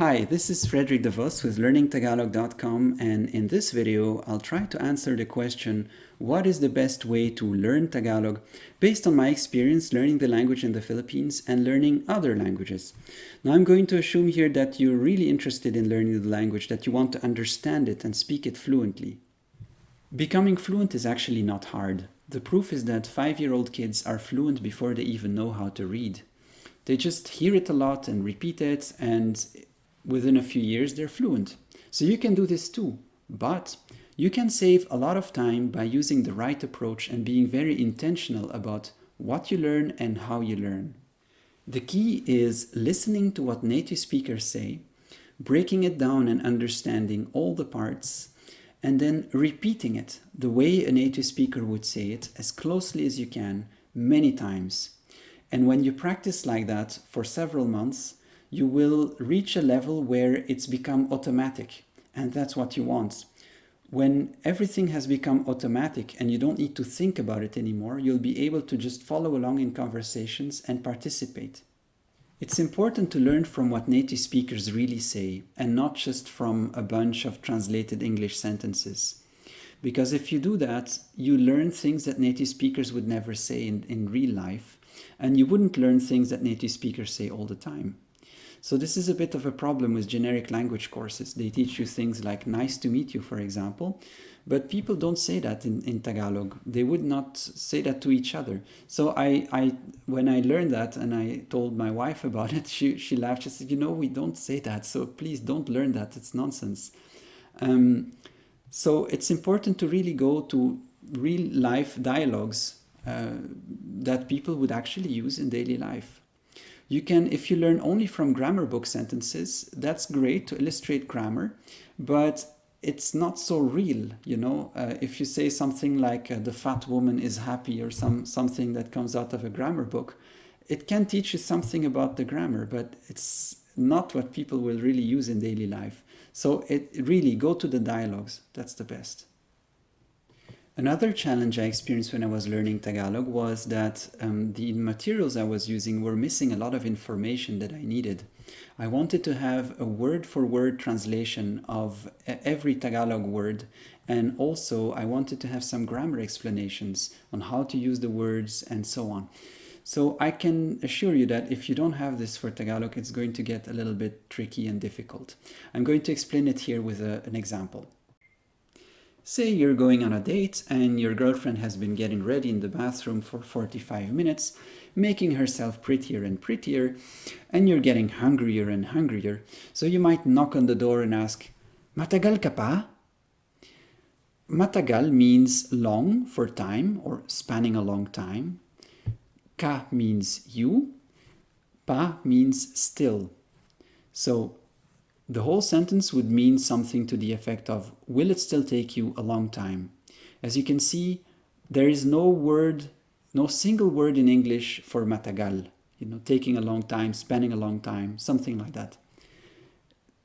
Hi, this is Frederik De Vos with learningtagalog.com, and in this video I'll try to answer the question, what is the best way to learn Tagalog based on my experience learning the language in the Philippines and learning other languages. Now I'm going to assume here that you're really interested in learning the language, that you want to understand it and speak it fluently. Becoming fluent is actually not hard. The proof is that 5-year-old kids are fluent before they even know how to read. They just hear it a lot and repeat it, and within a few years they're fluent. So you can do this too, but you can save a lot of time by using the right approach and being very intentional about what you learn and how you learn. The key is listening to what native speakers say, breaking it down and understanding all the parts, and then repeating it the way a native speaker would say it as closely as you can, many times. And when you practice like that for several months, you will reach a level where it's become automatic, and that's what you want. When everything has become automatic and you don't need to think about it anymore, you'll be able to just follow along in conversations and participate. It's important to learn from what native speakers really say and not just from a bunch of translated English sentences. Because if you do that, you learn things that native speakers would never say in real life, and you wouldn't learn things that native speakers say all the time. So this is a bit of a problem with generic language courses. They teach you things like nice to meet you, for example, but people don't say that in Tagalog. They would not say that to each other. So when I learned that and I told my wife about it, she laughed. She said, we don't say that, so please don't learn that. It's nonsense. So it's important to really go to real life dialogues that people would actually use in daily life. You can, if you learn only from grammar book sentences, that's great to illustrate grammar, but it's not so real, if you say something like the fat woman is happy or something that comes out of a grammar book, it can teach you something about the grammar, but it's not what people will really use in daily life. So it really, go to the dialogues. That's the best. Another challenge I experienced when I was learning Tagalog was that the materials I was using were missing a lot of information that I needed. I wanted to have a word-for-word translation of every Tagalog word, and also I wanted to have some grammar explanations on how to use the words and so on. So I can assure you that if you don't have this for Tagalog, it's going to get a little bit tricky and difficult. I'm going to explain it here with an example. Say you're going on a date and your girlfriend has been getting ready in the bathroom for 45 minutes, making herself prettier and prettier, and you're getting hungrier and hungrier. So you might knock on the door and ask, "Matagal ka pa?" Matagal means long, for time, or spanning a long time. Ka means you. Pa means still. So the whole sentence would mean something to the effect of, will it still take you a long time? As you can see, there is no single word in English for matagal, taking a long time, spending a long time, something like that.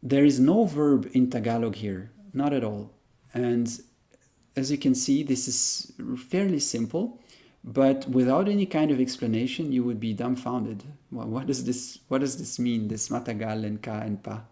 There is no verb in Tagalog here, not at all. And as you can see, this is fairly simple, but without any kind of explanation, you would be dumbfounded. Well, what does this mean, this matagal and ka and pa?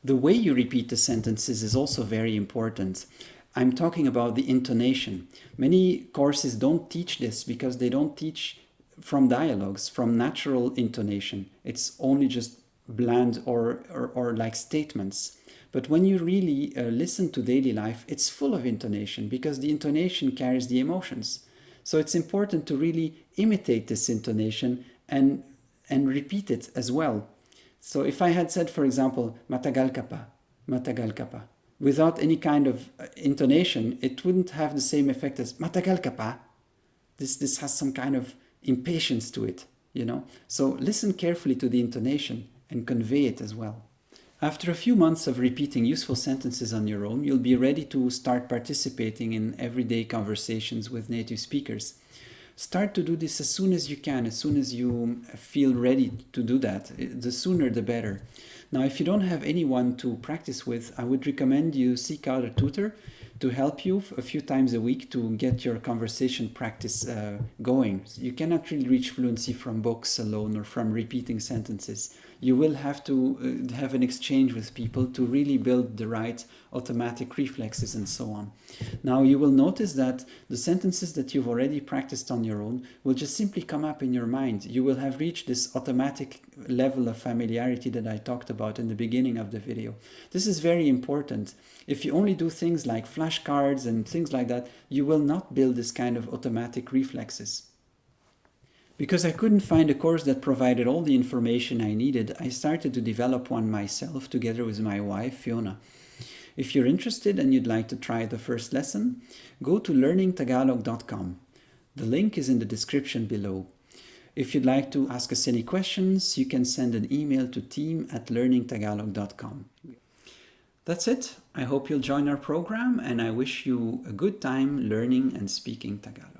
The way you repeat the sentences is also very important. I'm talking about the intonation. Many courses don't teach this because they don't teach from dialogues, from natural intonation. It's only just bland or like statements. But when you really listen to daily life, it's full of intonation because the intonation carries the emotions. So it's important to really imitate this intonation and repeat it as well. So if I had said, for example, matagal ka pa, without any kind of intonation, it wouldn't have the same effect as matagal ka pa. This has some kind of impatience to it, So listen carefully to the intonation and convey it as well. After a few months of repeating useful sentences on your own, you'll be ready to start participating in everyday conversations with native speakers. Start to do this as soon as you can, as soon as you feel ready to do that. The sooner the better. Now, if you don't have anyone to practice with, I would recommend you seek out a tutor to help you a few times a week to get your conversation practice going. You cannot really reach fluency from books alone or from repeating sentences. you will have to have an exchange with people to really build the right automatic reflexes and so on. Now you will notice that the sentences that you've already practiced on your own will just simply come up in your mind. You will have reached this automatic level of familiarity that I talked about in the beginning of the video. This is very important. If you only do things like flashcards and things like that, you will not build this kind of automatic reflexes. Because I couldn't find a course that provided all the information I needed, I started to develop one myself together with my wife, Fiona. If you're interested and you'd like to try the first lesson, go to learningtagalog.com. The link is in the description below. If you'd like to ask us any questions, you can send an email to team@learningtagalog.com. That's it. I hope you'll join our program, and I wish you a good time learning and speaking Tagalog.